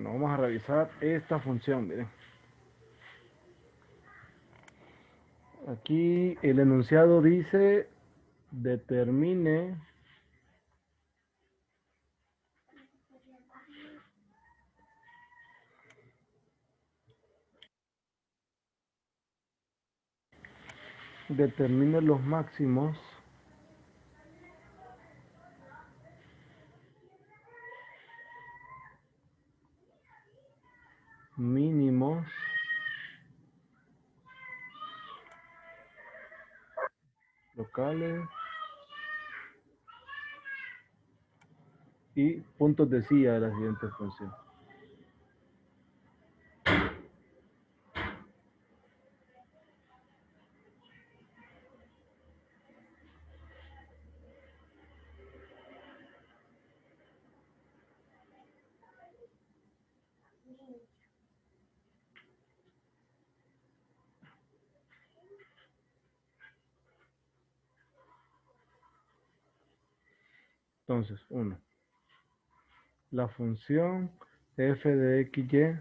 Bueno, vamos a revisar esta función, miren. Aquí el enunciado dice, determine los máximos mínimos locales y puntos de silla de la siguiente función. Entonces, 1. La función f de xy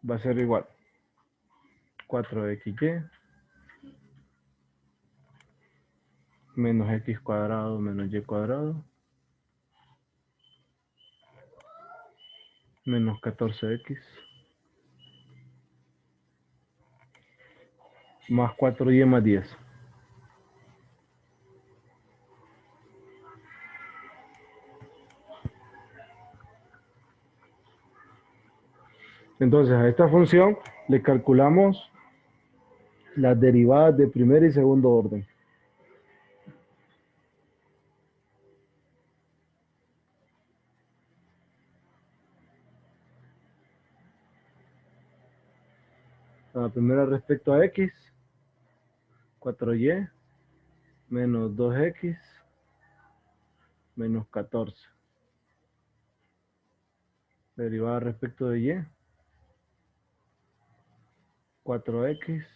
va a ser igual 4xy menos x cuadrado menos y cuadrado menos 14x más 4y más 10. Entonces a esta función le calculamos las derivadas de primer y segundo orden. La primera respecto a x, 4y menos 2x menos 14. Derivada respecto de y, 4x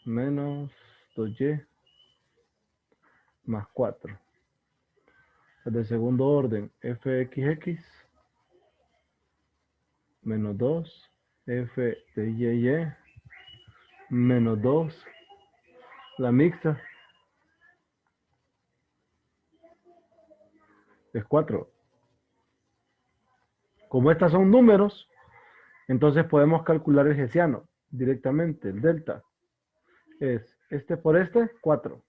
menos 2y más 4. De segundo orden, fxx menos 2, f de y menos 2, la mixta es 4. Como estas son números, entonces podemos calcular el hessiano directamente, el delta. Es este por este, 4.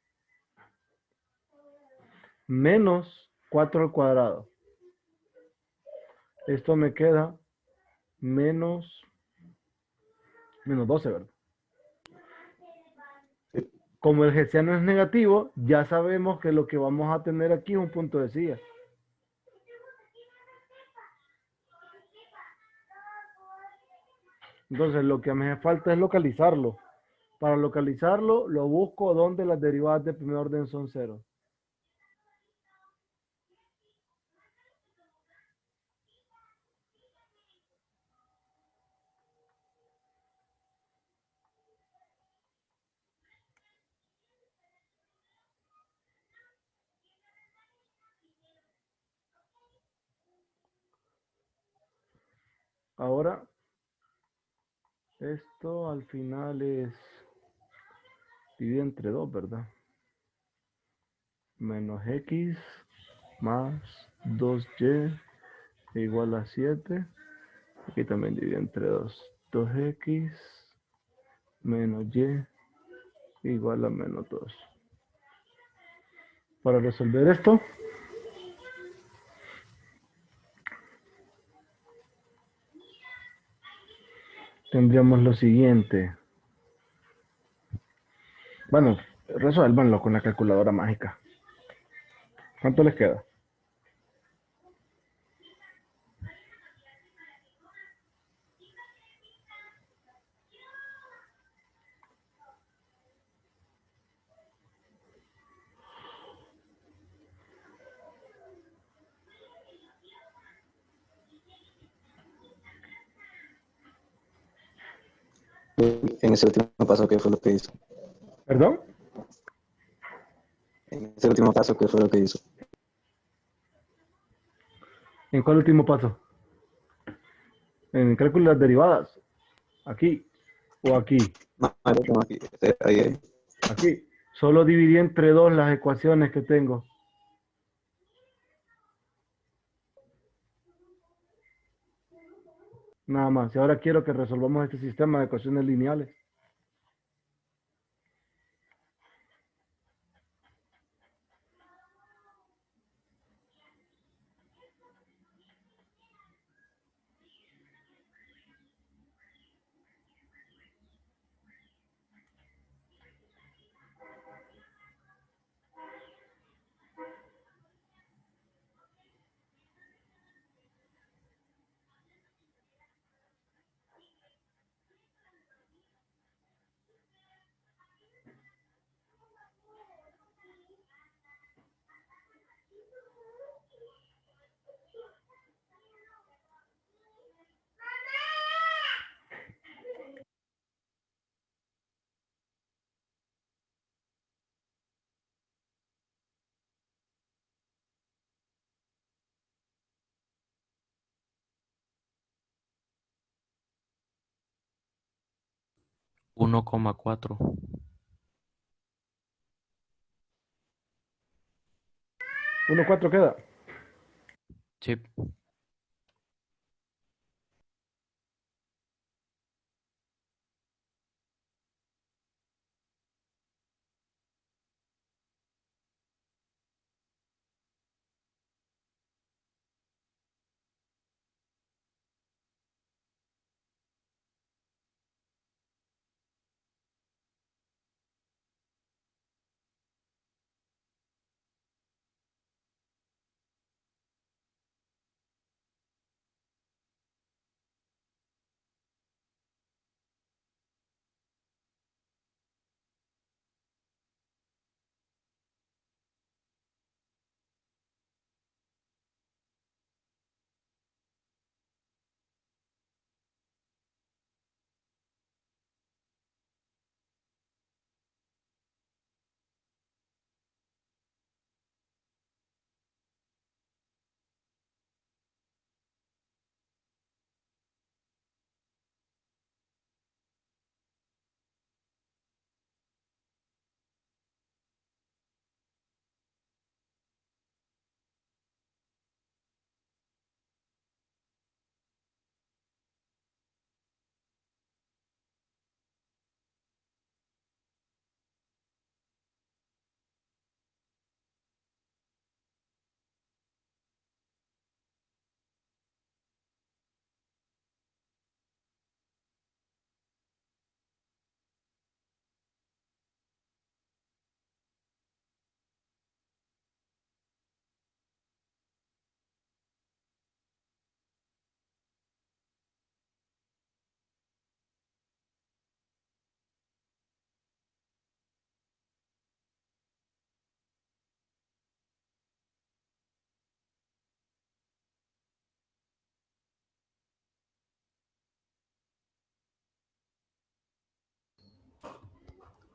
Menos 4 al cuadrado. Esto me queda menos 12, ¿verdad? Como el hessiano es negativo, ya sabemos que lo que vamos a tener aquí es un punto de silla. Entonces lo que me hace falta es localizarlo. Para localizarlo, lo busco donde las derivadas de primer orden son 0. Ahora, esto al final es dividido entre 2, ¿verdad? Menos x más 2y igual a 7. Aquí también dividido entre 2. 2x menos y igual a menos 2. Para resolver esto, tendríamos lo siguiente. Bueno, resuélvanlo con la calculadora mágica. ¿Cuánto les queda? En ese último paso, ¿qué fue lo que hizo? ¿Perdón? En ese último paso, ¿qué fue lo que hizo? ¿En cuál último paso? En cálculo de las derivadas. Aquí o aquí. No, el otro no aquí. Ahí. Aquí. Solo dividí entre dos las ecuaciones que tengo. Nada más. Y ahora quiero que resolvamos este sistema de ecuaciones lineales. Uno coma cuatro. 1,4 queda. Sí.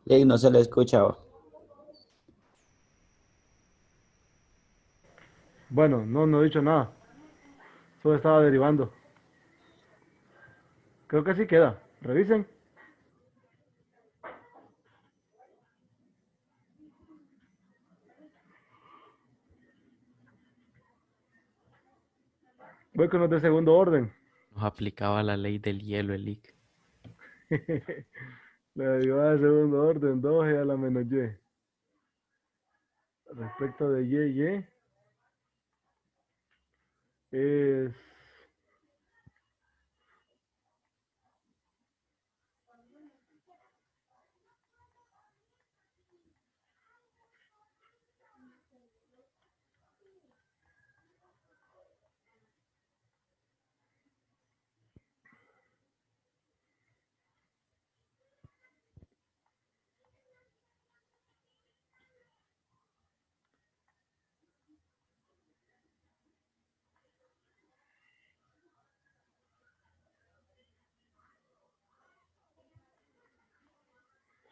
Ey, no se le escuchaba. Bueno, no he dicho nada. Solo estaba derivando. Creo que sí queda. Revisen. Voy con los de segundo orden. Nos aplicaba la ley del hielo, el IC. La derivada de segundo orden, 2 a la menos y. Respecto de y es...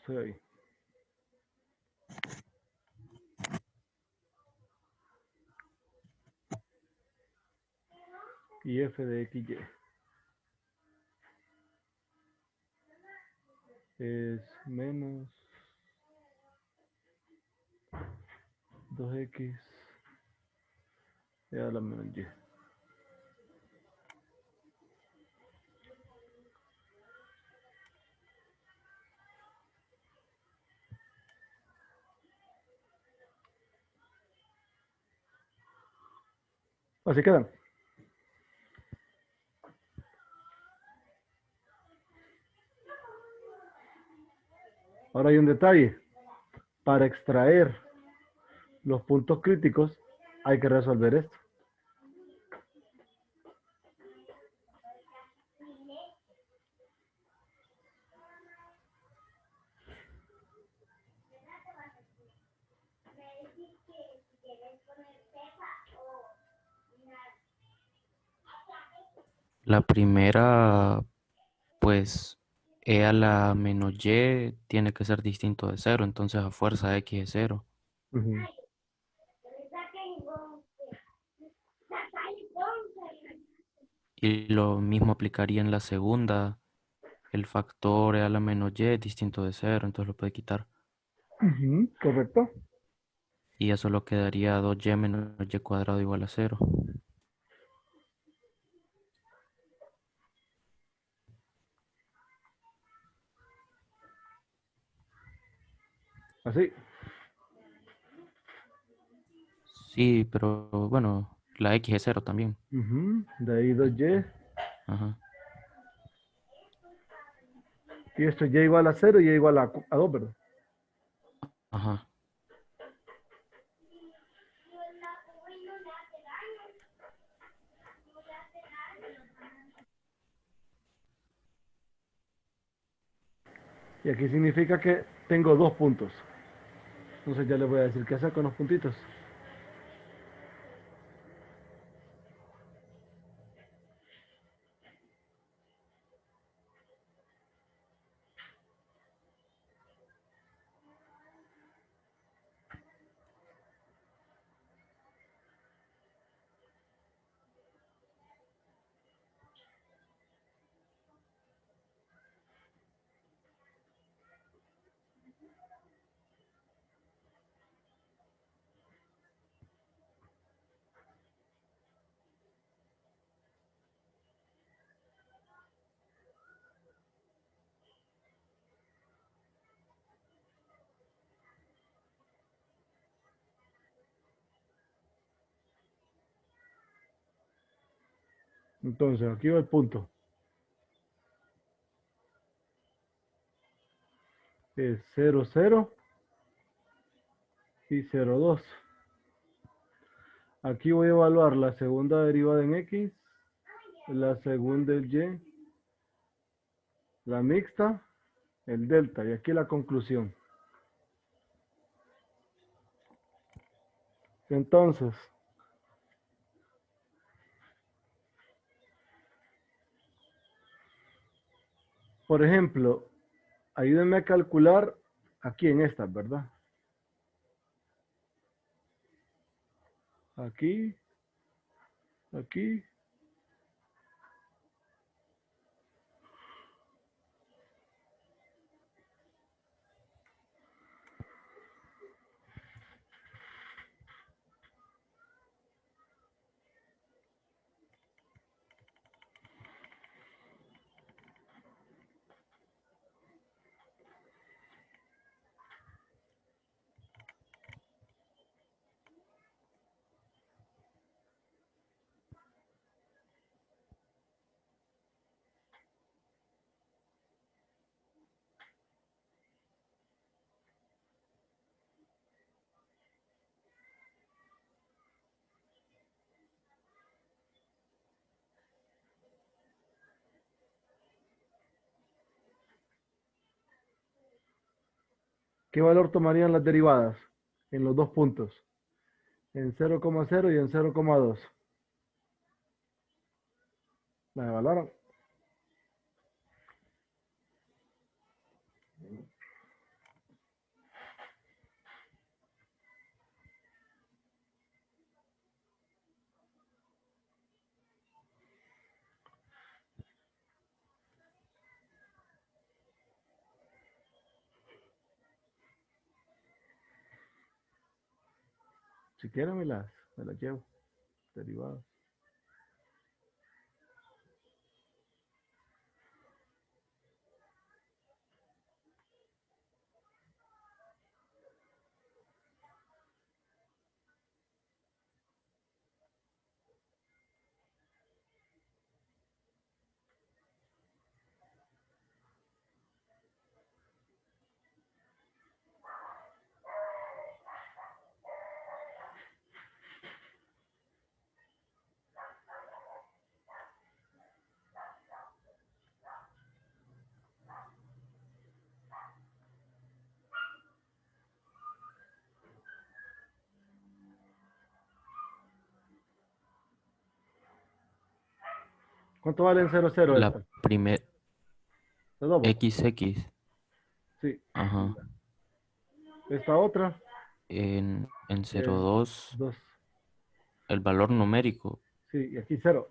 Estoy ahí. Y f de xy. es menos 2x a la menos y. Así quedan. Ahora hay un detalle. Para extraer los puntos críticos hay que resolver esto. La primera, pues, e a la menos y tiene que ser distinto de cero, entonces a fuerza x es cero. Ujú. Y lo mismo aplicaría en la segunda. El factor e a la menos y es distinto de cero, entonces lo puede quitar. Ujú, correcto. Y eso lo quedaría 2y menos y cuadrado igual a cero. Así. Sí, pero bueno, la x es cero también. Ujú. De ahí 2y. Ajá, Y esto y igual a 0 y y igual a 2, ¿verdad? ajá. Y aquí significa que tengo 2 puntos. Entonces ya les voy a decir qué hacer con los puntitos. Entonces aquí va el punto. Es 0, 0 y 0, 2. Aquí voy a evaluar la segunda derivada en x, la segunda en y, la mixta, el delta. Y aquí la conclusión. Entonces, por ejemplo, ayúdenme a calcular aquí en esta, ¿verdad? Aquí, aquí. ¿Qué valor tomarían las derivadas en los dos puntos? En 0,0 y en 0,2. ¿Las evaluaron? Si quieren me las llevo. Derivadas. ¿Cuánto vale en 0,0 La esta? primera ¿De dos votos? XX. Sí. Ajá. Esta otra En cero es dos 2. el valor numérico. Sí, y aquí 0.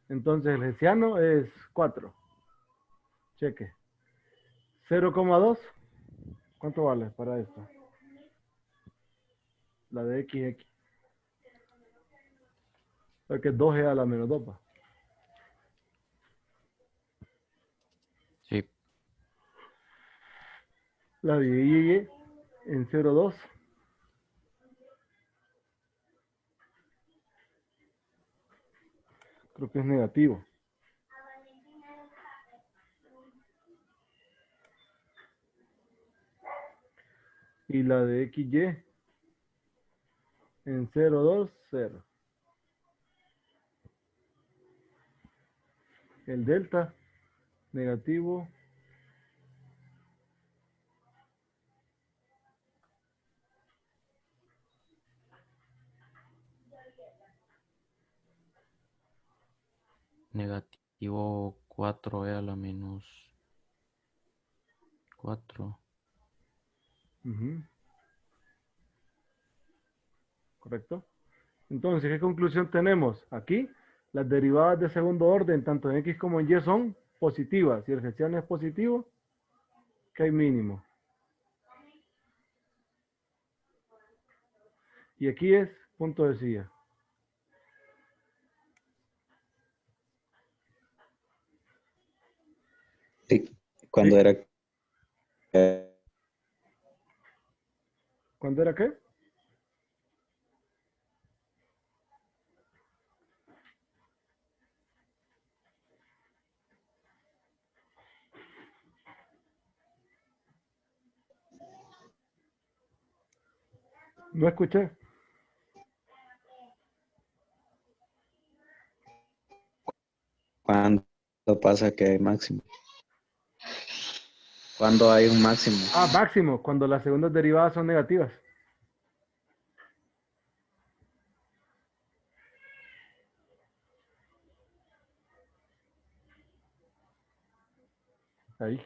Entonces el hessiano es 4. Cheque. 0,2. ¿Cuánto vale para esto? La de XX. Porque 2 es a la menos 2. Sí. La de Y en 0,2. Creo que es negativo. Y la de XY en 0,2, 0. El delta, negativo. Negativo 4e a la menos 4. Ujú, correcto. Entonces, ¿qué conclusión tenemos? Aquí, las derivadas de segundo orden, tanto en X como en Y, son positivas. Si el hessiano es positivo, que hay mínimo. Y aquí es punto de silla. Sí, ¿Sí? cuando era ¿Cuándo era qué? No escuché. cuando pasa que hay máximo. Cuando hay un máximo. Ah, máximo, cuando las segundas derivadas son negativas. Ahí.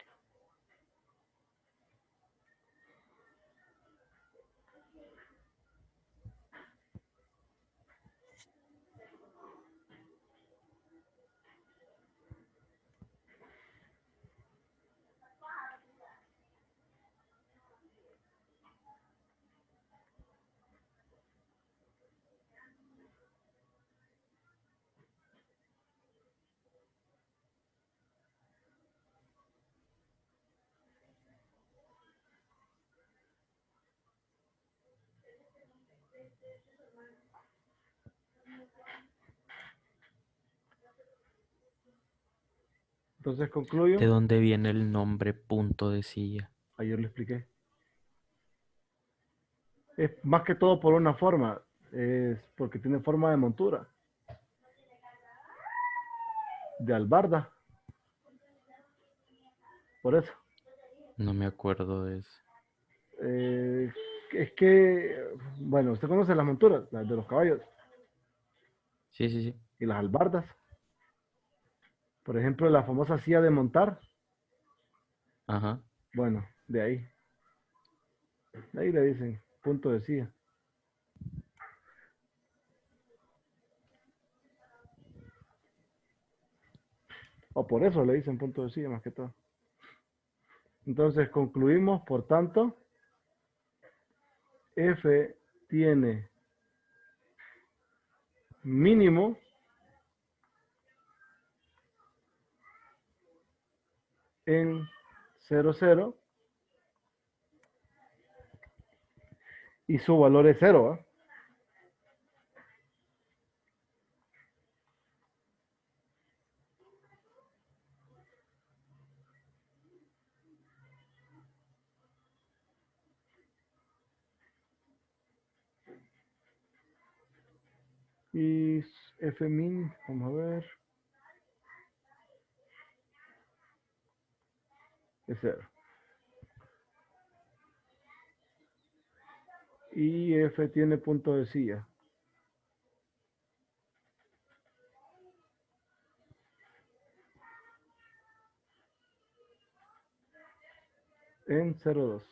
Entonces concluyo. ¿De dónde viene el nombre punto de silla? Ayer lo expliqué. Es más que todo por una forma. Es porque tiene forma de montura. De albarda. Por eso. No me acuerdo de eso. Eh, es que, bueno, usted conoce las monturas, las de los caballos Sí, sí, sí. y las albardas. Por ejemplo, la famosa silla de montar. Ajá. Bueno, de ahí. De ahí le dicen punto de silla. O por eso le dicen punto de silla más que todo. Entonces concluimos, por tanto, F tiene mínimo en 0, 0 y su valor es 0. ¿Ah? Y F min, vamos a ver, es 0. Y F tiene punto de silla en 0, 2.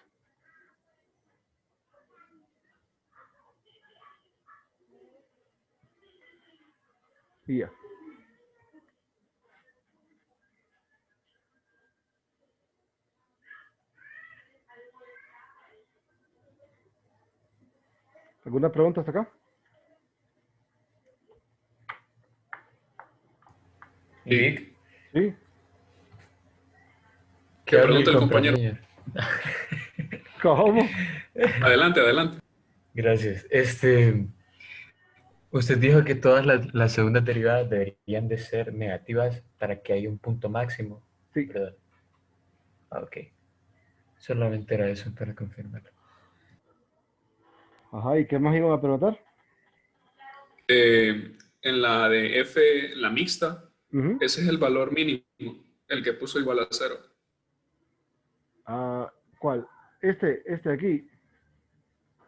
Y ya. ¿Alguna pregunta hasta acá? Vic, Sí. ¿qué Que habla el pregunte el compañero. compañero? ¿Cómo? Adelante, adelante. Gracias. Usted dijo que todas las segundas derivadas deberían de ser negativas para que haya un punto máximo, Sí. ¿verdad? Ah, ok. Solamente era eso para confirmar. Ajá, ¿y qué más iban a preguntar? En la de F, la mixta, Ujú. ese es el valor mínimo, el que puso igual a 0. Ah, ¿cuál? Este aquí.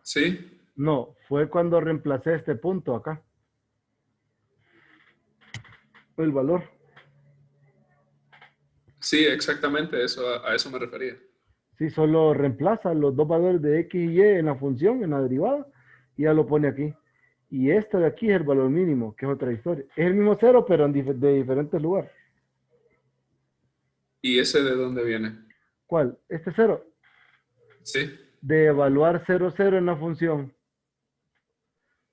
¿Sí? No, fue cuando reemplacé este punto acá. El valor. Sí, exactamente, a eso me refería. Sí, solo reemplaza los dos valores de X y Y en la función, en la derivada, y ya lo pone aquí. Y este de aquí es el valor mínimo, que es otra historia. Es el mismo cero, pero de diferentes lugares. ¿Y ese de dónde viene? ¿Cuál? Este cero. Sí, De evaluar 0, 0 en la función.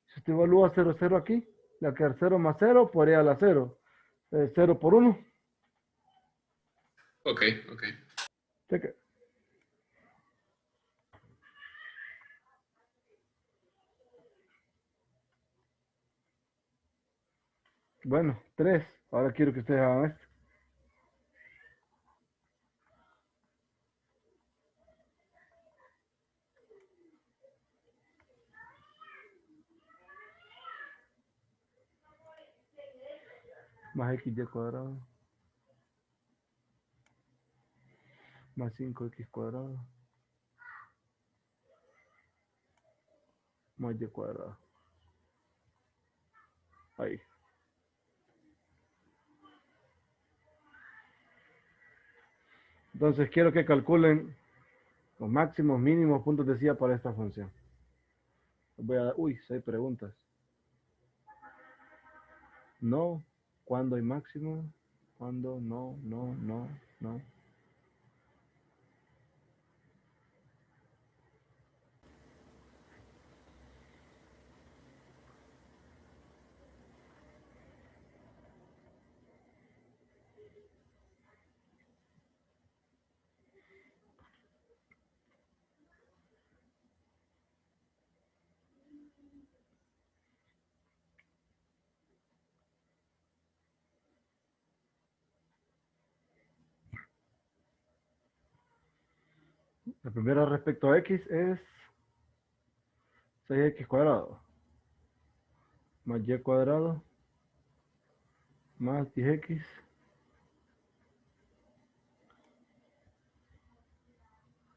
Si usted evalúa 0, 0 aquí, le va a quedar 0 más 0 por E a la 0. 0 por 1. ok, ok. Bueno, 3. Ahora quiero que ustedes hagan esto. Más XY cuadrado. Más 5X cuadrado. Más Y cuadrado. Ahí. Entonces quiero que calculen los máximos, mínimos, puntos de silla para esta función. Voy a dar, uy, 6 preguntas. No, ¿cuándo hay máximo? ¿Cuándo? No, no, no, no. La primera respecto a X es 6X cuadrado. Más Y cuadrado. Más 10X.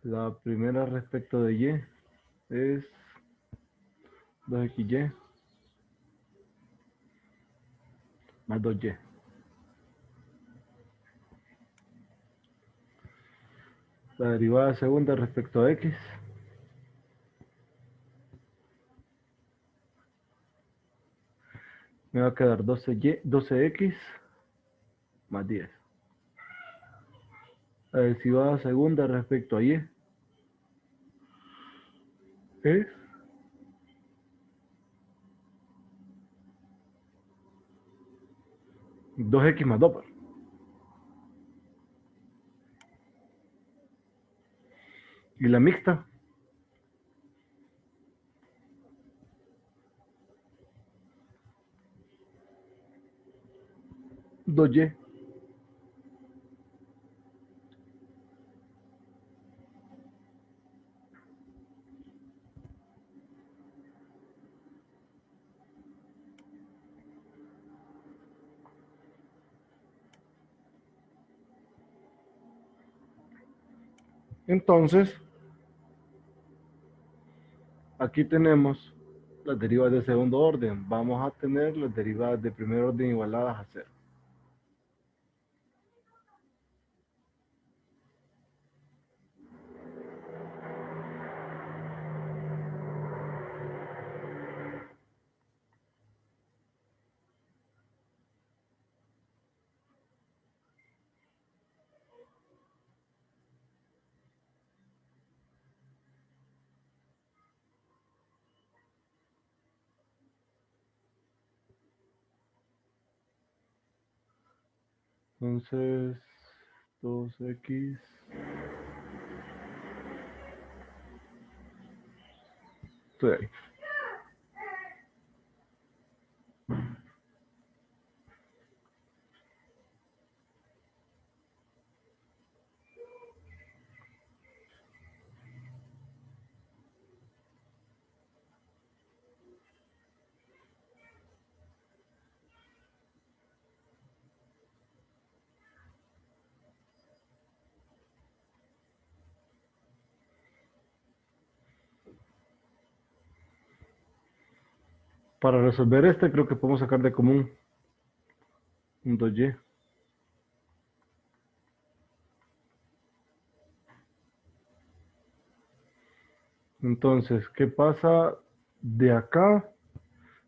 La primera respecto de Y es 2XY más 2Y. La derivada segunda respecto a X me va a quedar 12X más 10. La derivada segunda respecto a Y es 2x más 2. ¿Y la mixta? Dos y. Entonces, aquí tenemos las derivadas de segundo orden. Vamos a tener las derivadas de primer orden igualadas a 0. Entonces, 2x. Estoy ahí. Para resolver este, creo que podemos sacar de común un 2y. Entonces, ¿qué pasa de acá?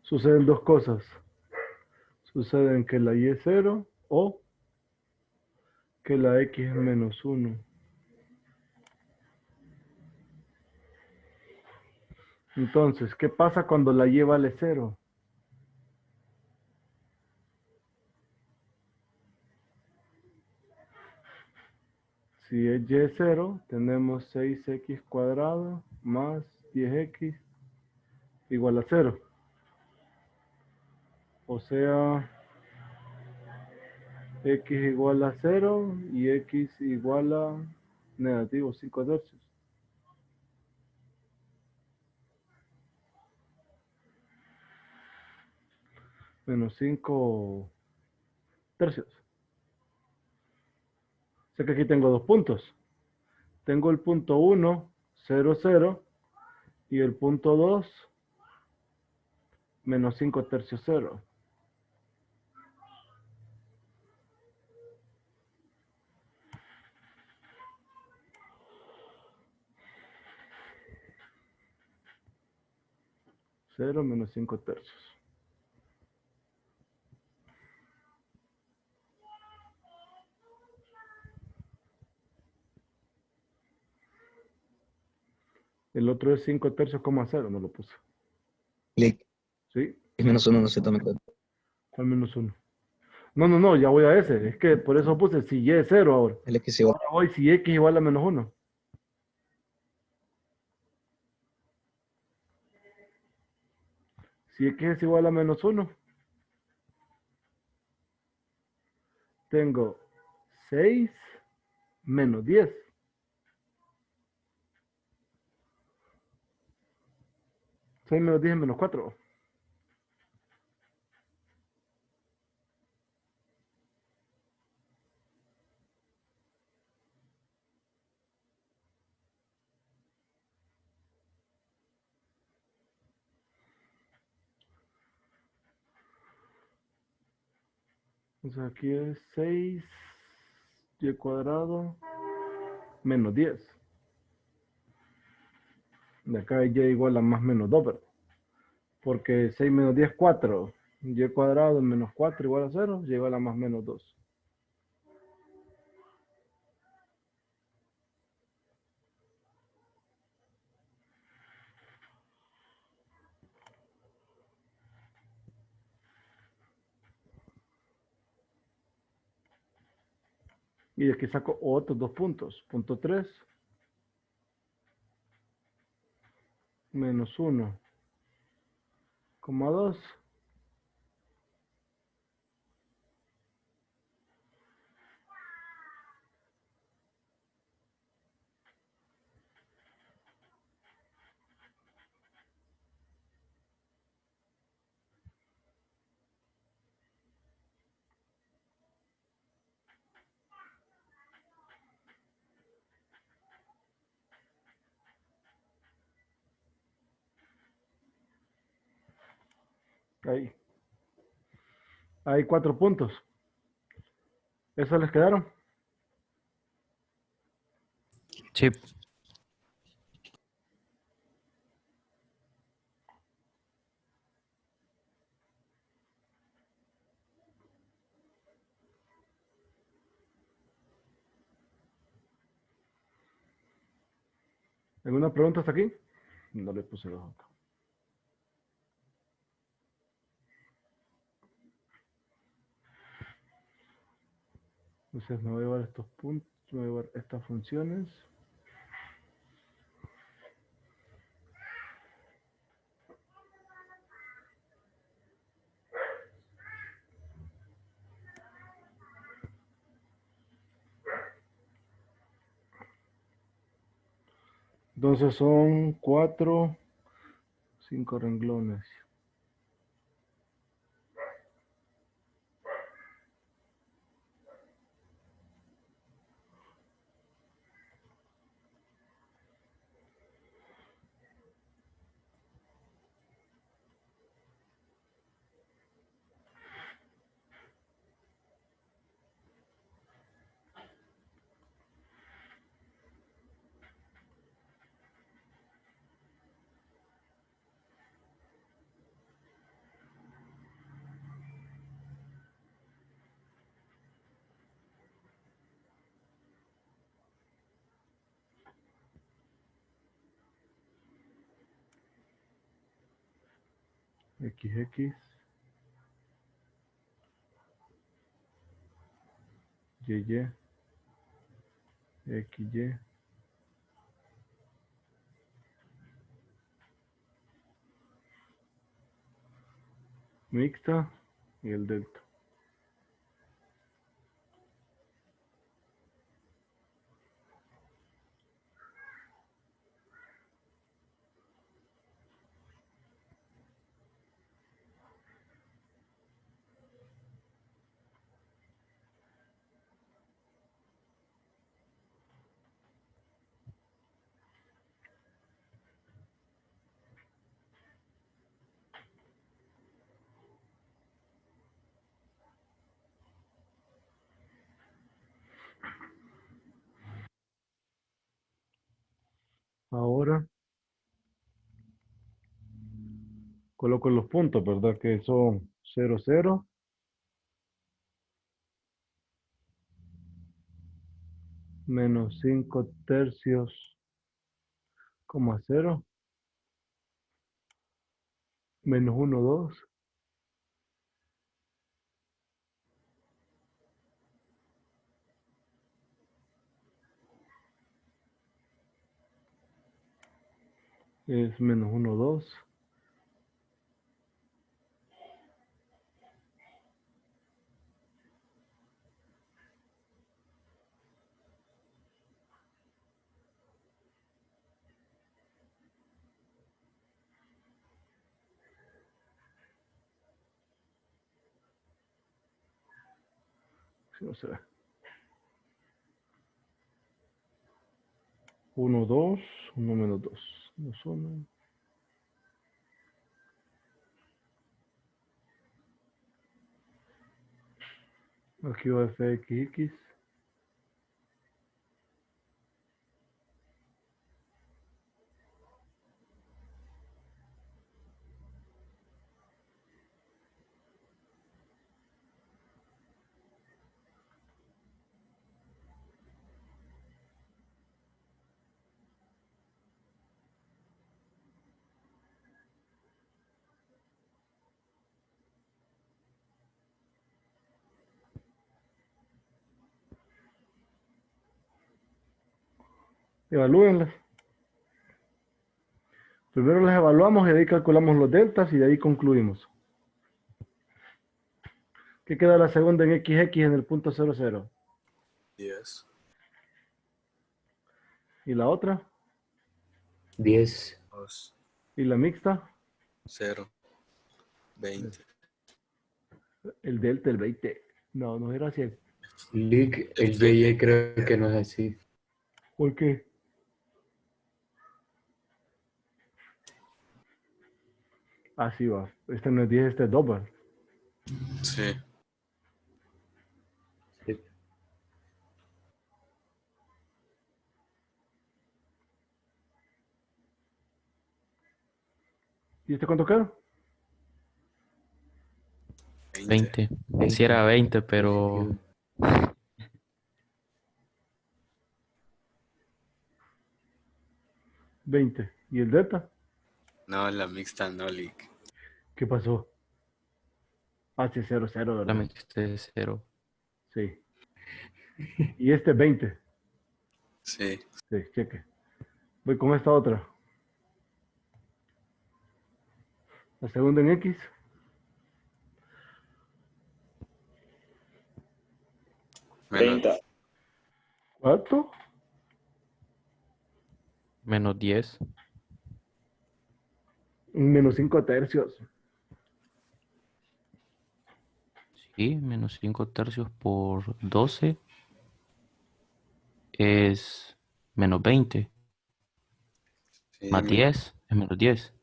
Suceden dos cosas. Suceden que la y es 0 o que la x es menos 1. Entonces, ¿qué pasa cuando la y vale 0? Si es y 0, tenemos 6x cuadrado más 10x igual a 0. O sea, x igual a 0 y x igual a negativo 5 tercios. Menos 5 tercios. O sea que aquí tengo dos puntos. Tengo el punto 1, 0, 0, y el punto 2, menos 5 tercios 0. Cero menos 5 tercios. El otro es 5 tercios, 0, no lo puse. Clic. ¿Sí? Es menos uno, no se toma en cuenta. Al menos 1. No, ya voy a ese. Es que por eso puse si y es 0 ahora. El X igual. Ahora voy si x igual a menos 1. Si x es igual a menos 1, tengo 6 menos 10. 6 menos 10 es menos 4. Entonces aquí es 6y cuadrado menos 10. De acá es y igual a más menos 2, ¿verdad? Porque 6 menos 10 es 4. Y cuadrado menos 4 igual a 0, y igual a más menos 2. Y de aquí saco otros 2 puntos. Punto 3 menos 1, coma 2. Ahí. Hay 4 puntos. ¿Eso les quedaron? Sí, ¿Alguna pregunta hasta aquí? No le puse los acá. Entonces me voy a llevar estos puntos, me voy a llevar estas funciones. Entonces son 4, 5 renglones. XX, YY, XY. Mixta y el delta. Ahora coloco los puntos, ¿verdad? Que son 0, 0, menos 5 tercios, coma 0, menos 1, 2, es menos 1, 2. Si no se ve. 1, 2, 1 menos 2. Menos 1. Aquí va FXX. Evalúenlas. Primero las evaluamos y de ahí calculamos los deltas y de ahí concluimos. ¿Qué queda la segunda en XX en el punto 00? 10. ¿Y la otra? 10. 2. ¿Y la mixta? 0. 20. El delta, el 20. No, no era 100. Lick, el JJ creo que no es así. ¿Por qué? Así va. Este no es 10, este es 2, ¿va? Sí. Sí. ¿Y este cuánto queda? 20. 20. Si era 20, pero Positivo. 20. ¿Y el delta? No, la mixta no, Lick. ¿Qué pasó? Ah, sí, 0, 0, la ¿verdad? mixta es 0. Sí. Y este es 20. Sí. Sí, cheque. Voy con esta otra. La segunda en X. Menos. 30. ¿Cuánto? Menos 10. Menos 5 tercios. Sí, menos 5 tercios por 12 es menos 20. Sí, Más 10 es menos 10.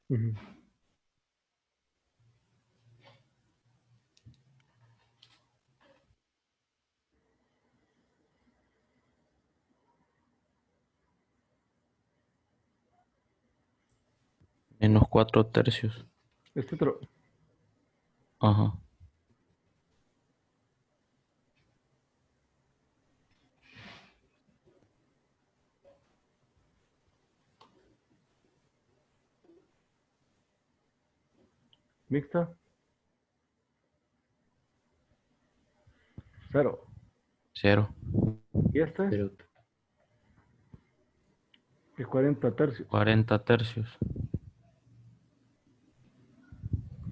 Ujú. Menos 4 tercios. Este otro. Ajá. Mixta. 0. 0. Y este Pero es 40 tercios. 40 tercios.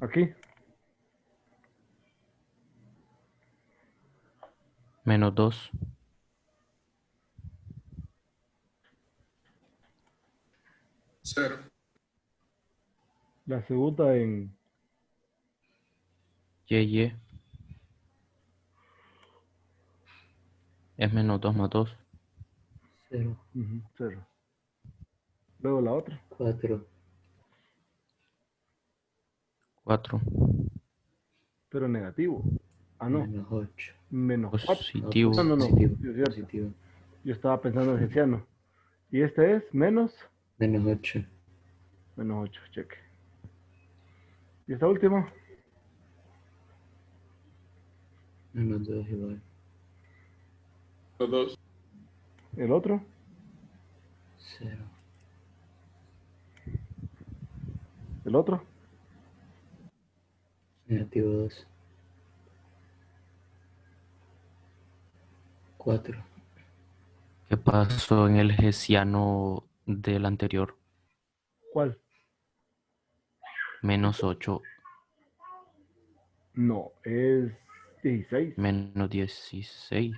Aquí. Menos 2. Cero. La segunda en Y. Es menos 2 más 2. 0, 0. Luego la otra. 4. 4. Pero negativo. Ah, no. Menos 8. Menos 4. Positivo. No, no, no. Positivo. Sí, es cierto. Positivo. Yo estaba pensando en hessiano. Y este es menos Menos 8. 8. Cheque. Y esta última. Menos 2 igual. Los dos. El otro. 0. El otro. Negativo 2. 4. ¿Qué pasó en el hessiano del anterior? ¿Cuál? Menos 8. No, es 16. Menos 16.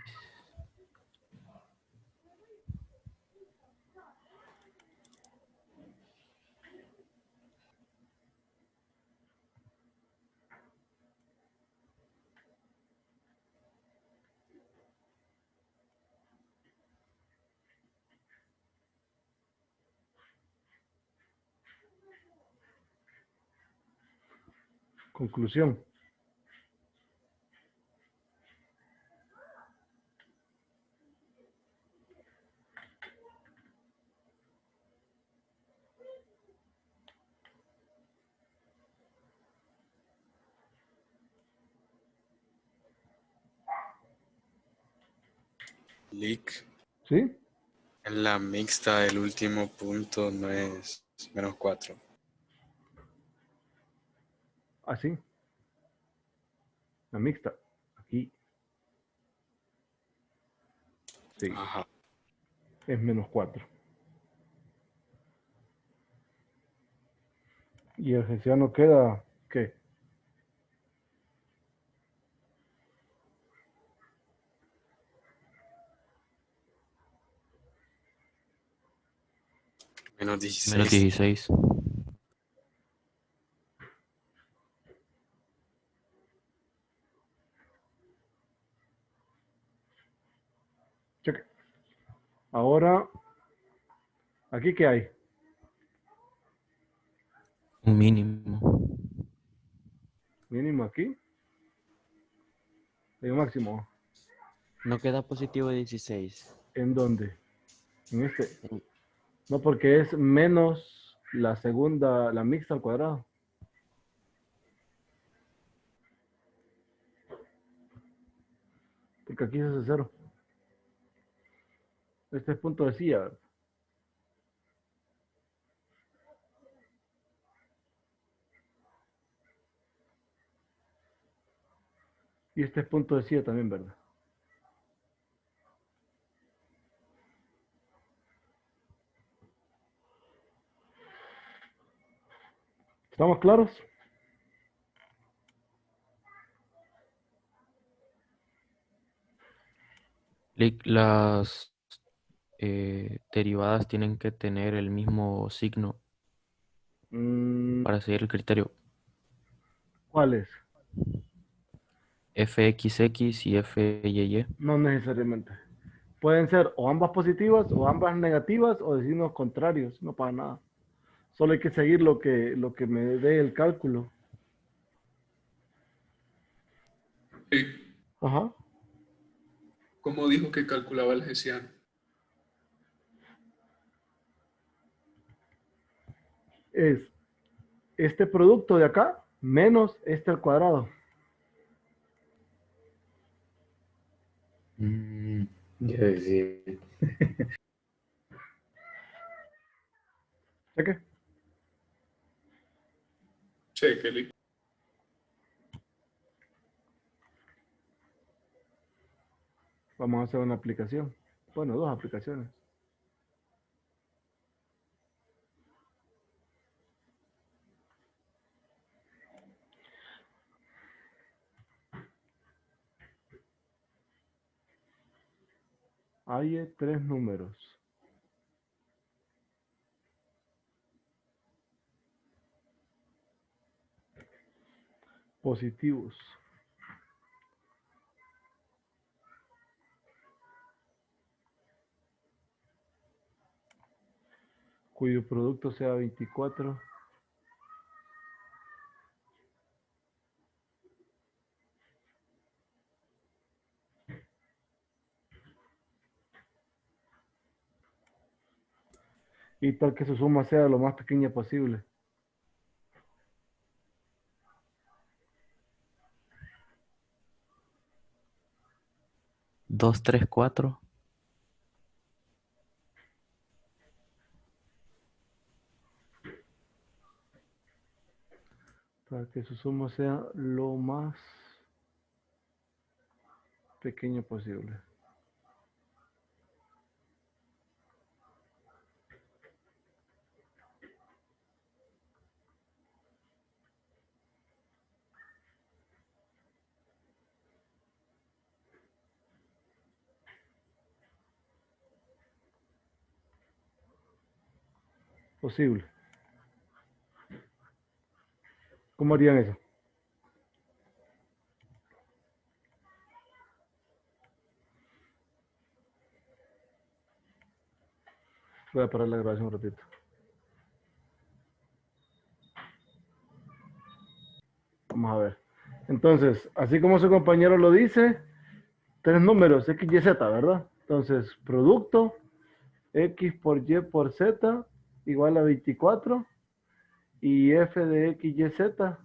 Conclusión. Lick. ¿Sí? En la mixta el último punto no es menos 4. Así. La mixta. Aquí. Sí. Ajá. es menos 4. Y el hessiano queda, ¿qué? Menos Menos 16. 16. Cheque. Ahora, ¿aquí qué hay? Un mínimo. Mínimo aquí. Hay un máximo. No queda positivo 16. ¿En dónde? En este. En- No, porque es menos la segunda, la mixta al cuadrado. Porque aquí es ese 0. Este es punto de silla. Y este es punto de silla también, ¿verdad? ¿Estamos claros? Las derivadas tienen que tener el mismo signo Mm, para seguir el criterio. ¿Cuáles? Fxx y Fyy. No necesariamente. Pueden ser o ambas positivas o ambas negativas o de signos contrarios. No pasa nada. Solo hay que seguir lo que me dé el cálculo. Sí. Ajá. ¿Cómo dijo que calculaba el hessiano? Es este producto de acá menos este al cuadrado. Yo decía, ¿Cheque? Chequele. Vamos a hacer una aplicación. Bueno, dos aplicaciones. Hay 3 números. Positivos. Cuyo producto sea 24. Y tal que su suma sea lo más pequeña posible. 2, 3, 4. Para que su suma sea lo más pequeño posible. Posible. ¿Cómo harían eso? Voy a parar la grabación un ratito. Vamos a ver. Entonces, así como su compañero lo dice, 3 números, X, Y, Z, ¿verdad? Entonces, producto, X por Y por Z, igual a 24. Y F de X, Y, Z,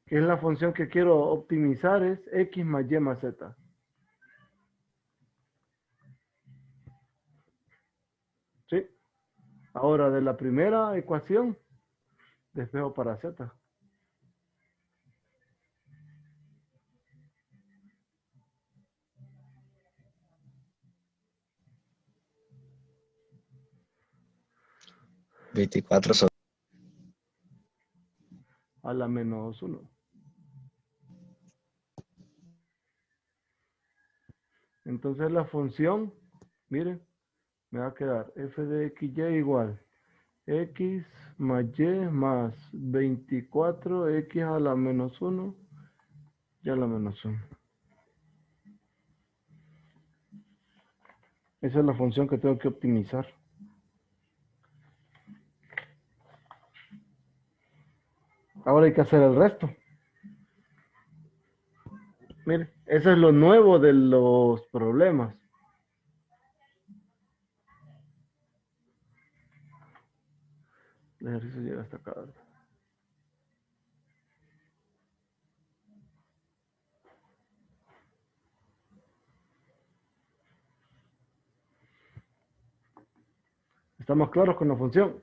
que es la función que quiero optimizar, es X más Y más Z. ¿Sí? Ahora, de la primera ecuación, despejo para Z. 24 sobre a la menos 1. Entonces la función, miren, me va a quedar f de xy igual x más y más 24x a la menos 1 y a la menos 1. Esa es la función que tengo que optimizar. Ahora hay que hacer el resto. Mire, eso es lo nuevo de los problemas. El ejercicio llega hasta acá, ¿verdad? ¿Estamos claros con la función?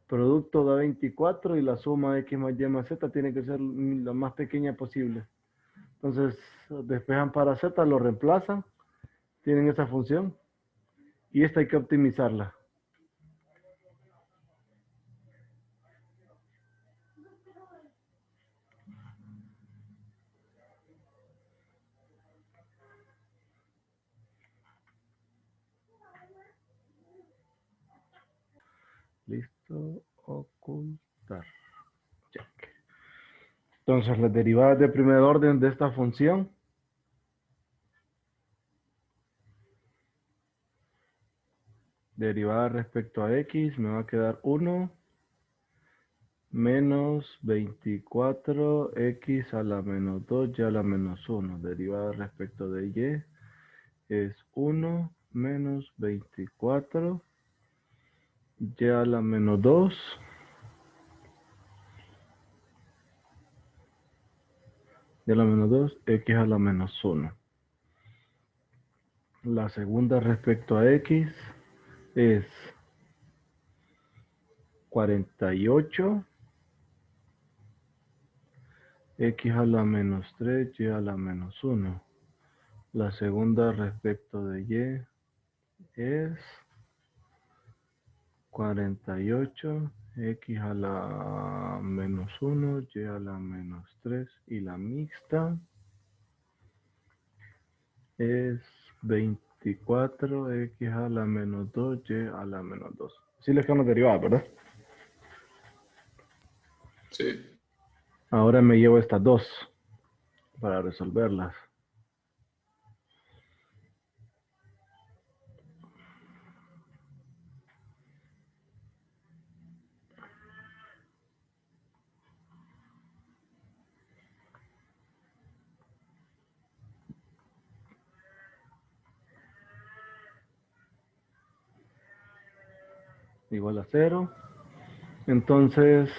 Producto da 24 y la suma de x más y más z tiene que ser la más pequeña posible. Entonces, despejan para z, lo reemplazan, tienen esa función y esta hay que optimizarla. Listo, ocultar. Check. Entonces, las derivadas de primer orden de esta función derivada respecto a x me va a quedar 1 menos 24x a la menos 2 y a la menos 1. Derivada respecto de y es 1 menos 24 y a la menos 2 y a la menos 2 x a la menos 1. La segunda respecto a x es 48 x a la menos 3 y a la menos 1. La segunda respecto de y es 48 x a la menos 1 y a la menos 3 y la mixta es 24 x a la menos 2 y a la menos 2. Sí les quedan las derivadas, ¿verdad? Sí. Ahora me llevo estas dos para resolverlas. Igual a 0. Entonces,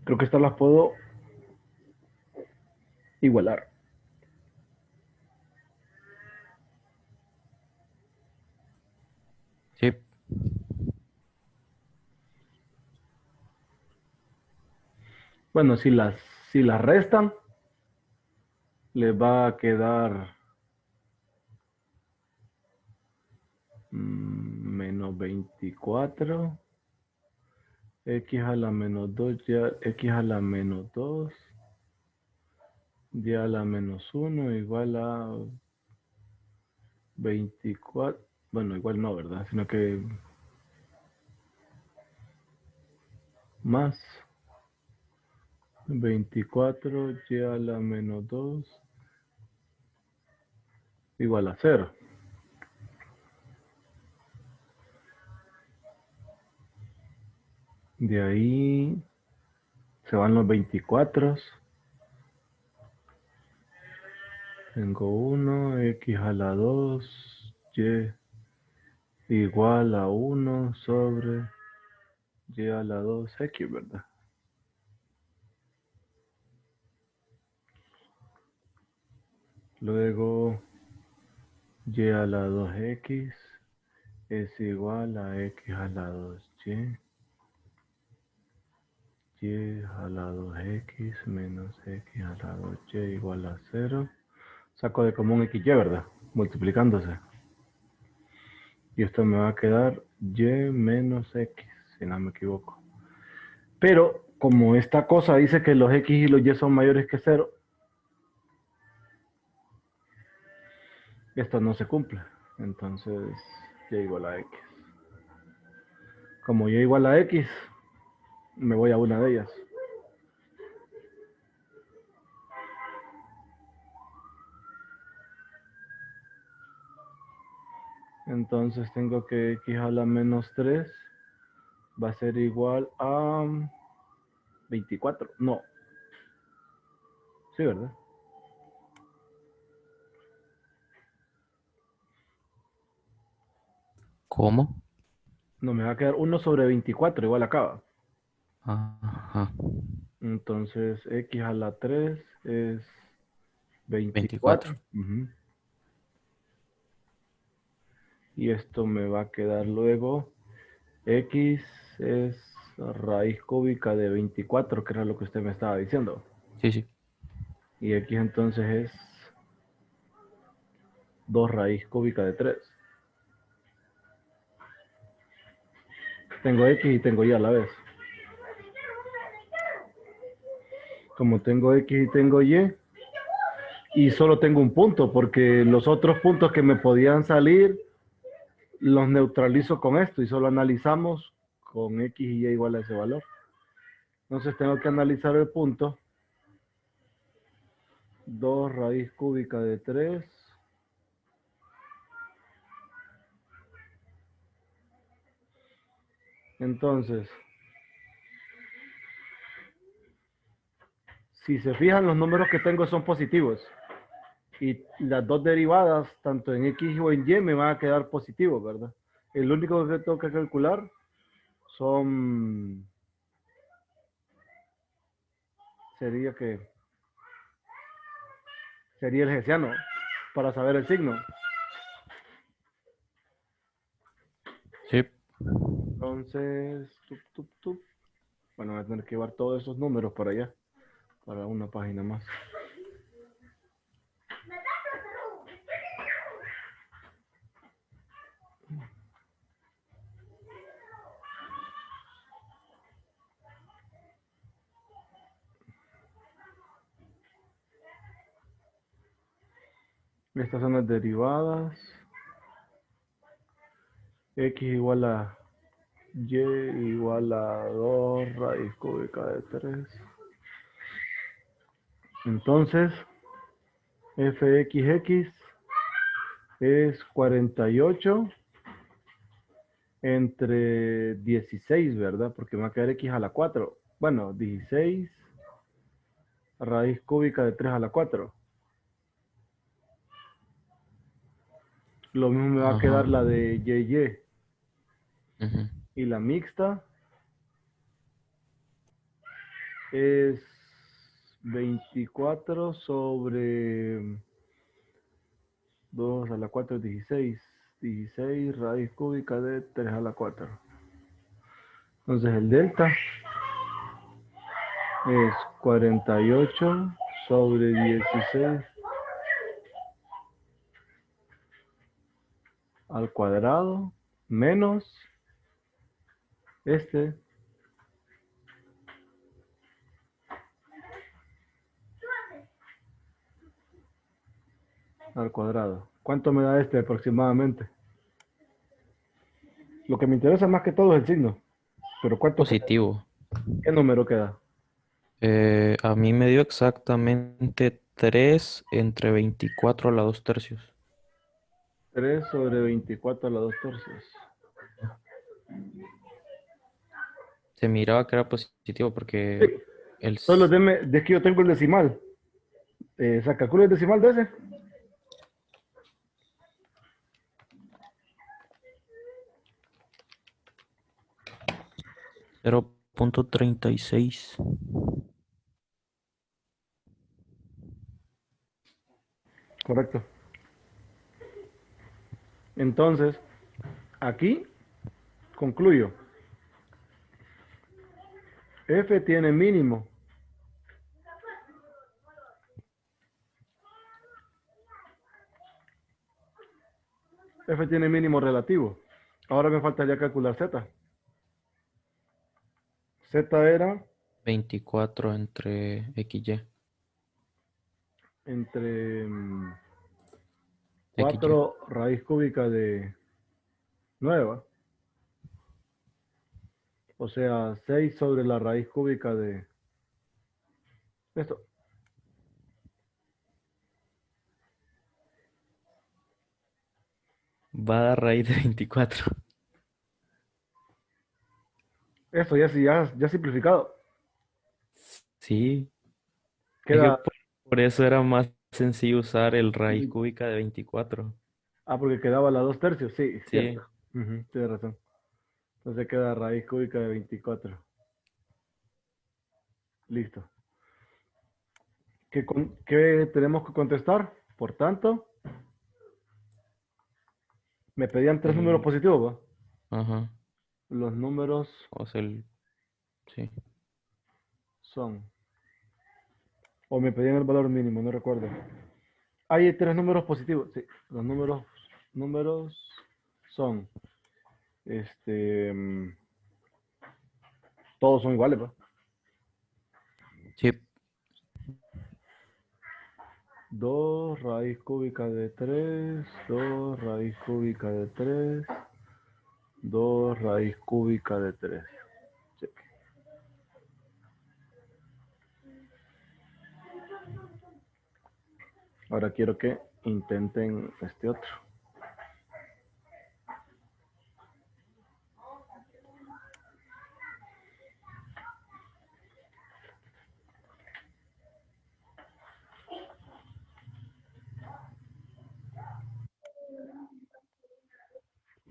creo que estas las puedo igualar. Sí, Bueno, si las restan, les va a quedar menos 24 x a la menos 2 ya, x a la menos 2 y a la menos 1 igual a 24. Bueno, igual no, ¿verdad? Sino que más 24 y a la menos 2 igual a 0. De ahí se van los 24. Tengo 1, x a la 2, y igual a 1 sobre y a la 2x, ¿verdad? Luego y a la 2x es igual a x a la 2y y a la 2x menos x a la 2y igual a 0. Saco de común xy, ¿verdad? Multiplicándose. Y esto me va a quedar y menos x, si no me equivoco. Pero, como esta cosa dice que los x y los y son mayores que 0, esto no se cumple. Entonces, y igual a x. Como y igual a x, me voy a una de ellas. Entonces tengo que x a la menos 3 va a ser igual a 24. No. Sí, ¿verdad? ¿Cómo? No, me va a quedar 1 sobre 24, igual acaba. Ajá. Entonces x a la 3 es 24. 24. Ujú. Y esto me va a quedar luego, x es raíz cúbica de 24, que era lo que usted me estaba diciendo. Sí, sí. Y x entonces es 2 raíz cúbica de 3. Tengo x y tengo y a la vez. Como tengo x y tengo y solo tengo un punto, porque los otros puntos que me podían salir los neutralizo con esto y solo analizamos con x y y igual a ese valor. Entonces tengo que analizar el punto 2 raíz cúbica de 3 entonces si se fijan los números que tengo son positivos y las dos derivadas tanto en x o en y me van a quedar positivos, ¿verdad? El único que tengo que calcular son sería el hessiano para saber el signo. Sí. Entonces, bueno, voy a tener que llevar todos esos números para allá, para una página más. Estas son las derivadas. X igual a y igual a 2 raíz cúbica de 3. Entonces, fxx es 48 entre 16, ¿verdad? Porque me va a quedar x a la 4. Bueno, 16 raíz cúbica de 3 a la 4. Lo mismo me va a Ajá. quedar la de y. Ujú. Y la mixta es 24 sobre 2 a la 4 es 16. 16 raíz cúbica de 3 a la 4. Entonces el delta es 48 sobre 16 al cuadrado menos este al cuadrado. ¿Cuánto me da este aproximadamente? Lo que me interesa más que todo es el signo. Pero ¿cuánto queda? Positivo. ¿Qué número queda? A mí me dio exactamente 3 entre 24 a la 2 tercios. 3 sobre 24 a la 2 tercios. Se miraba que era positivo porque Sí, el... solo deme, es que yo tengo el decimal. ¿Calculo el decimal de ese? Cero punto 36. Correcto. Entonces, aquí concluyo. F tiene mínimo. F tiene mínimo relativo. Ahora me faltaría calcular Z. Z era 24 entre XY. entre XY. 4 raíz cúbica de 9. O sea, 6 sobre la raíz cúbica de esto. Va a dar raíz de 24. Esto ya simplificado. Sí. Es que Queda, por eso era más sencillo usar el raíz cúbica de 24. porque quedaba la 2/3. Sí, es Sí. cierto. Tienes razón. Entonces queda raíz cúbica de 24. Listo. ¿Qué tenemos que contestar? Por tanto, me pedían 3 números positivos, ¿va? Ajá. Los números O sea, sí. son, o me pedían el valor mínimo, no recuerdo. Hay 3 números positivos, sí. Los números son, todos son iguales, ¿va? Sí. 2 raíz cúbica de 3, 2 raíz cúbica de 3, 2 raíz cúbica de 3. Sí. Ahora quiero que intenten este otro.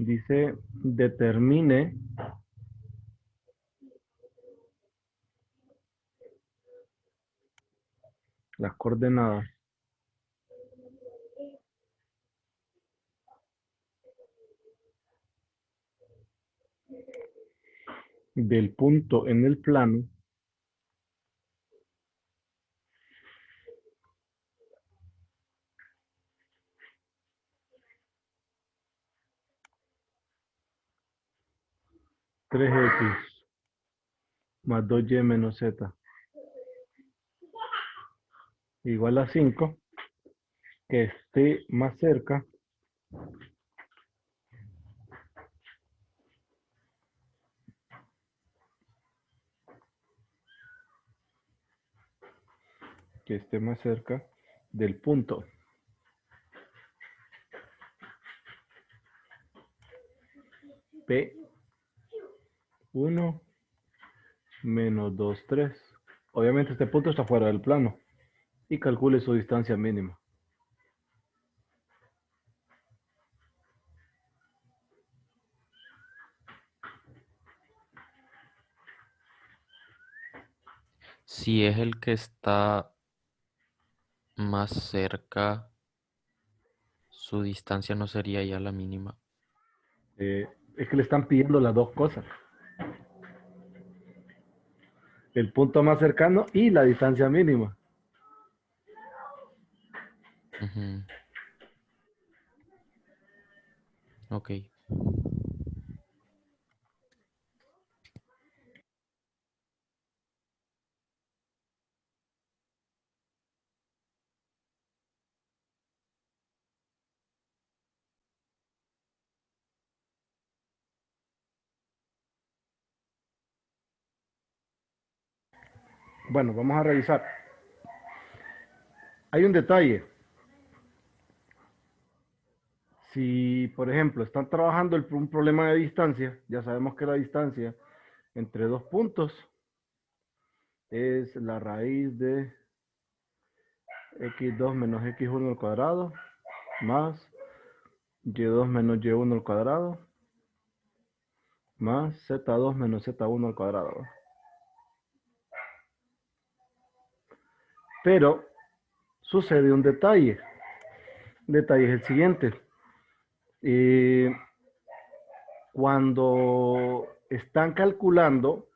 Dice, determine las coordenadas del punto en el plano tres x más 2y menos z igual a 5, que esté más cerca del punto P1 menos 2, 3. Obviamente este punto está fuera del plano y calcule su distancia mínima. Si es el que está más cerca, su distancia no sería ya la mínima. Es que le están pidiendo las dos cosas. El punto más cercano y la distancia mínima. Ujú. Ok. Bueno, vamos a revisar. Hay un detalle. Si, por ejemplo, están trabajando un problema de distancia, ya sabemos que la distancia entre dos puntos es la raíz de x2 menos x1 al cuadrado más y2 menos y1 al cuadrado más z2 menos z1 al cuadrado. ¿Va? Pero sucede un detalle. El detalle es el siguiente. Cuando están calculando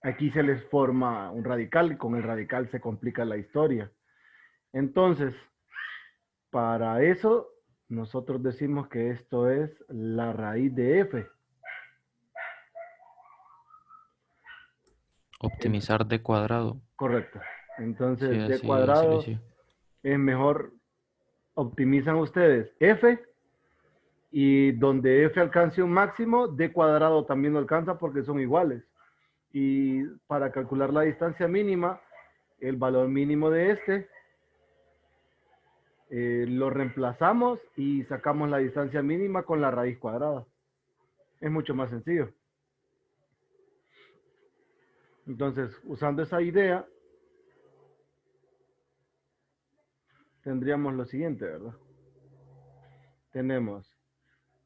Aquí se les forma un radical y con el radical se complica la historia. Entonces, para eso, nosotros decimos que esto es la raíz de f. Optimizar d cuadrado. Correcto. Sí, Entonces, d así lo cuadrado hice. es mejor, optimizan ustedes f y donde f alcance un máximo, d cuadrado también lo alcanza porque son iguales. Y para calcular la distancia mínima, el valor mínimo de este, lo reemplazamos y sacamos la distancia mínima con la raíz cuadrada. Es mucho más sencillo. Entonces, usando esa idea, tendríamos lo siguiente, ¿verdad? Tenemos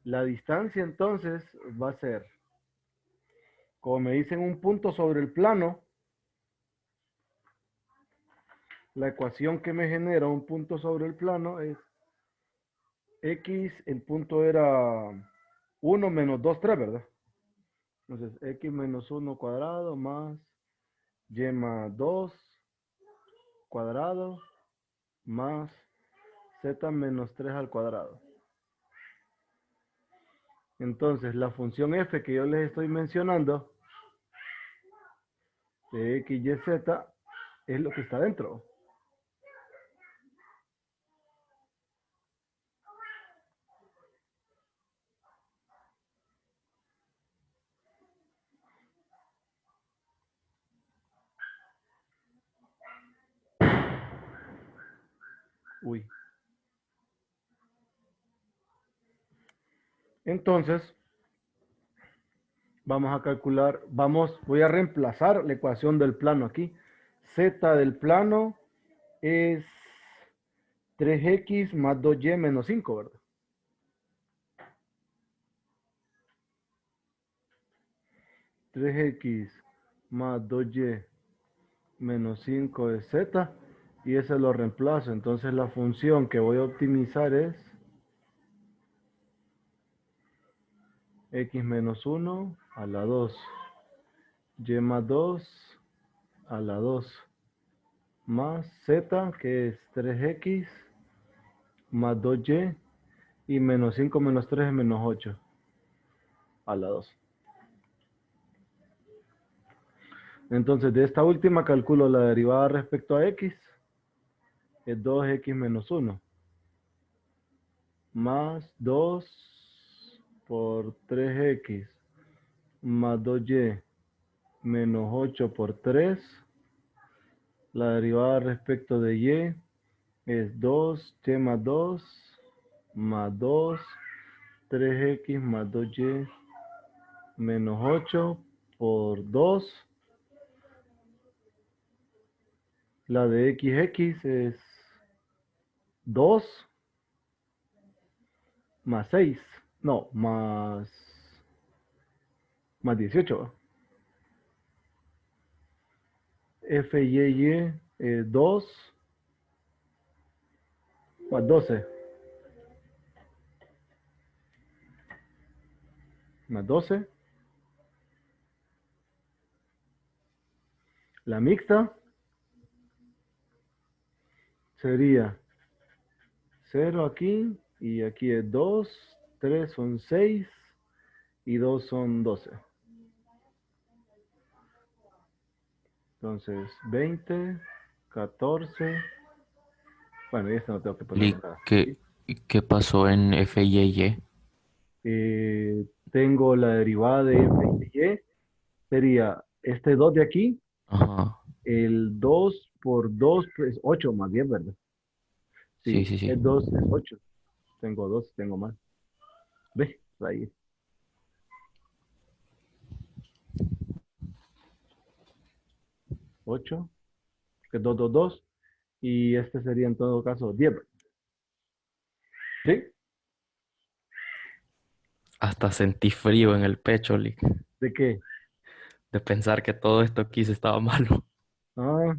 la distancia, entonces, va a ser, como me dicen, un punto sobre el plano. La ecuación que me genera un punto sobre el plano es x, el punto era 1 menos 2, 3, ¿verdad? Entonces, x menos 1 cuadrado más y más 2 cuadrado más z menos 3 al cuadrado. Entonces, la función f que yo les estoy mencionando, de x, y, z, es lo que está dentro. Uy. Entonces, vamos a calcular, voy a reemplazar la ecuación del plano aquí. Z del plano es 3x más 2y menos 5, ¿verdad? 3x más 2y menos 5 es z, y ese lo reemplazo. Entonces la función que voy a optimizar es x menos 1 a la 2, y más 2 a la 2, más z, que es 3x más 2y, y menos 5 menos 3 es menos 8 a la 2. Entonces de esta última calculo la derivada respecto a x, es 2x menos 1, más 2 por 3x más 2y menos 8 por 3. La derivada respecto de y es 2y más 2, 3x más 2y menos 8 por 2. La de x es 2 más 6. No, más 18. F es 2 más 12. Más 12. La mixta sería 0 aquí, y aquí es 2, 3 son 6, y 2 son 12. Entonces, 20, 14. Bueno, y esto no tengo que poner ¿Y nada. qué pasó en f y y? Tengo la derivada de f y y. Sería este 2 de aquí, Ajá. el 2 por 2, pues 8 más bien, ¿verdad? Sí, Sí, sí, sí. el 2 es 8. Tengo 2, tengo más. Ve, ahí. 8, que es 2, 2, 2. Y este sería en todo caso 10. ¿Sí? Hasta sentí frío en el pecho, Lick, ¿De qué? de pensar que todo esto aquí se estaba malo. Ah,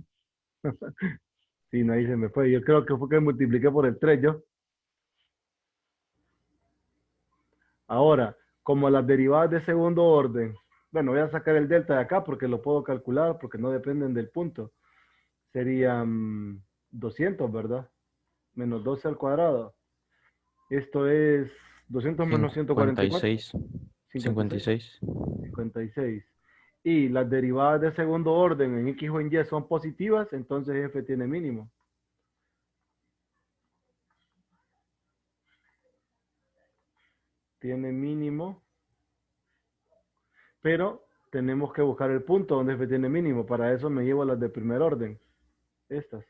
sí, no, ahí se me fue. Yo creo que fue que multipliqué por el 3 yo. Ahora, como las derivadas de segundo orden Bueno, voy a sacar el delta de acá porque lo puedo calcular, porque no dependen del punto. Serían 200, ¿verdad? Menos 12 al cuadrado. Esto es 200 menos 144. 56. 56. 56. 56. Y las derivadas de segundo orden en X o en Y son positivas, entonces F tiene mínimo. Tiene mínimo, pero tenemos que buscar el punto donde F tiene mínimo. Para eso me llevo las de primer orden. Estas.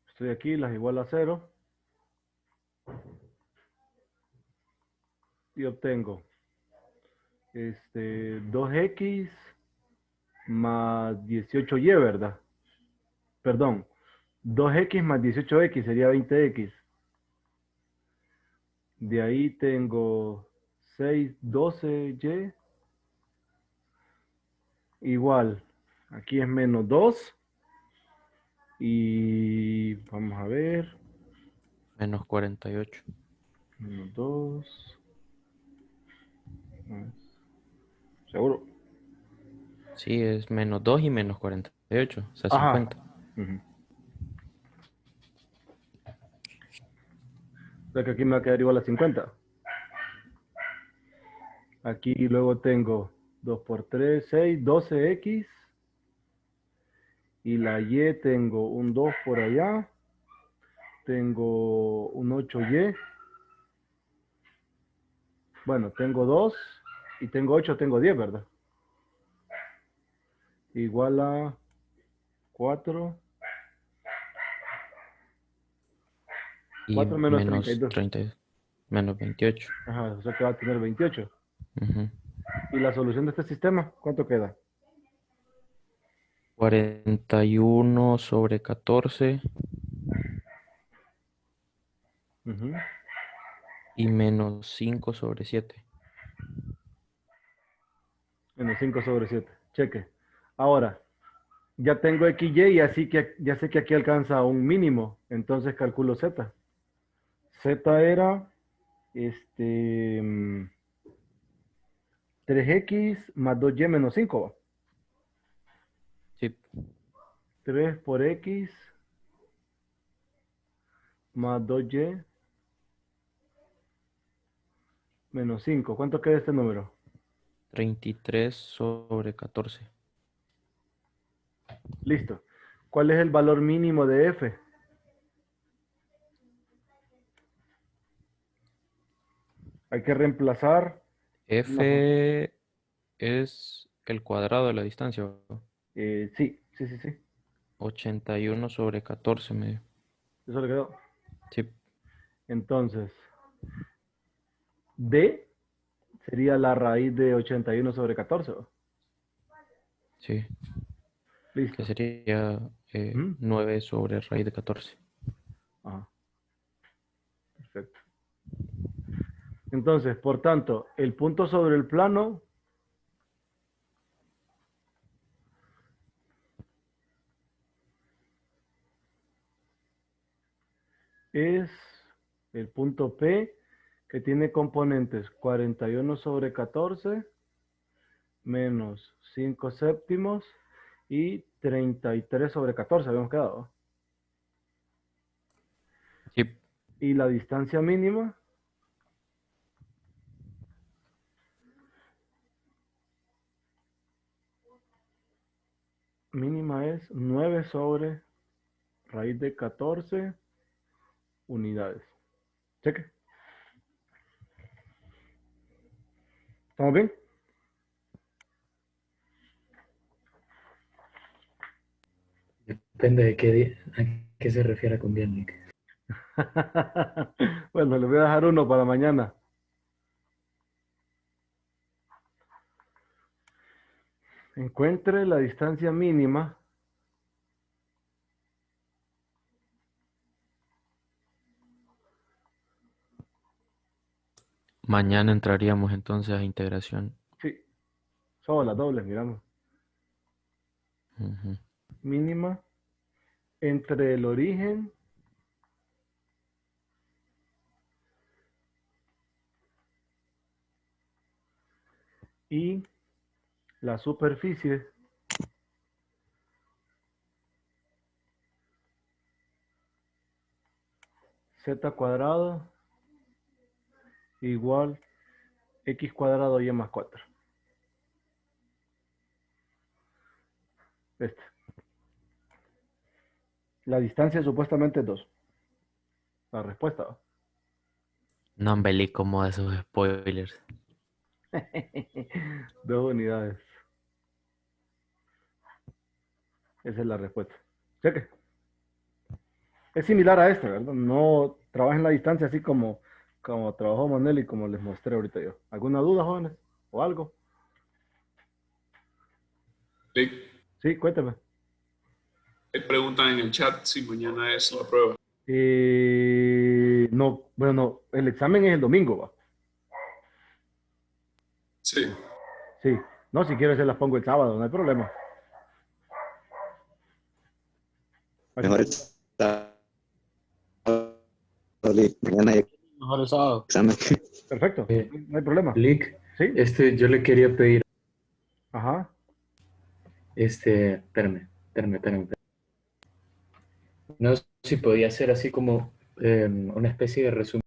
Estoy aquí, las igual a 0. Y obtengo 2x más 18y, ¿verdad? Perdón, 2x más 18x sería 20x. De ahí tengo 6, 12y. Igual, aquí es menos 2. Y vamos a ver, Menos 48. menos 2. ¿Seguro? Sí, es menos 2 y menos 48. O sea, Ajá. 50. Ujú. O sea que aquí me va a quedar igual a 50. Aquí luego tengo 2 por 3, 6, 12x. Y la y tengo un 2 por allá. Tengo un 8y. Bueno, tengo 2 y tengo 8, tengo 10, ¿verdad? Igual a 4. Y 4 menos menos 32. 32. Menos 28. Ajá, o sea que va a tener 28. Ujú. ¿Y la solución de este sistema? ¿Cuánto queda? 41 sobre 14 Ujú. y menos 5 sobre 7. Menos 5 sobre 7. Cheque. Ahora, ya tengo XY y así que ya sé que aquí alcanza un mínimo. Entonces calculo Z. Z era mm, 3x más 2y menos 5. Sí. 3 por x más 2y menos 5. ¿Cuánto queda este número? 33 sobre 14. Listo. ¿Cuál es el valor mínimo de f? Hay que reemplazar. F es el cuadrado de la distancia, ¿verdad? Sí, sí, sí, sí. 81 sobre 14 medio. Eso le quedó. Sí. Entonces, D sería la raíz de 81 sobre 14. ¿Va? Sí. Listo. Que sería ¿Mm? 9 sobre raíz de 14. Ajá. Perfecto. Entonces, por tanto, el punto sobre el plano es el punto P, que tiene componentes 41 sobre 14 menos 5 séptimos y 33 sobre 14, habíamos quedado. Sí. Y la distancia mínima es 9 sobre raíz de 14 unidades. Cheque. ¿Estamos bien? Depende de a qué se refiere con bien, Nick. Bueno, le voy a dejar uno para mañana. Encuentre la distancia mínima Mañana entraríamos entonces a integración. Sí, solo las dobles, miramos. Ujú. Mínima entre el origen y la superficie z cuadrado igual x cuadrado y más 4. Este. La distancia supuestamente es 2. La respuesta. ¿Va? No, Ambelí, como de esos spoilers. 2 unidades. Esa es la respuesta. Cheque. Es similar a esta, ¿verdad? No trabaja en la distancia así como trabajó Manuel y como les mostré ahorita yo. ¿Alguna duda, jóvenes? ¿O algo? Lick, Sí, cuéntame. preguntan en el chat si mañana es la prueba. No, bueno, no. El examen es el domingo, ¿va? Sí. Sí. No, si quieres se las pongo el sábado, no hay problema. Aquí. Mejor el sábado, Lick. Mañana hay Mejor el sábado. examen. Perfecto, Eh, no hay problema. Lick, Sí, yo le quería pedir, ajá. espérame. No sé si podía hacer así como una especie de resumen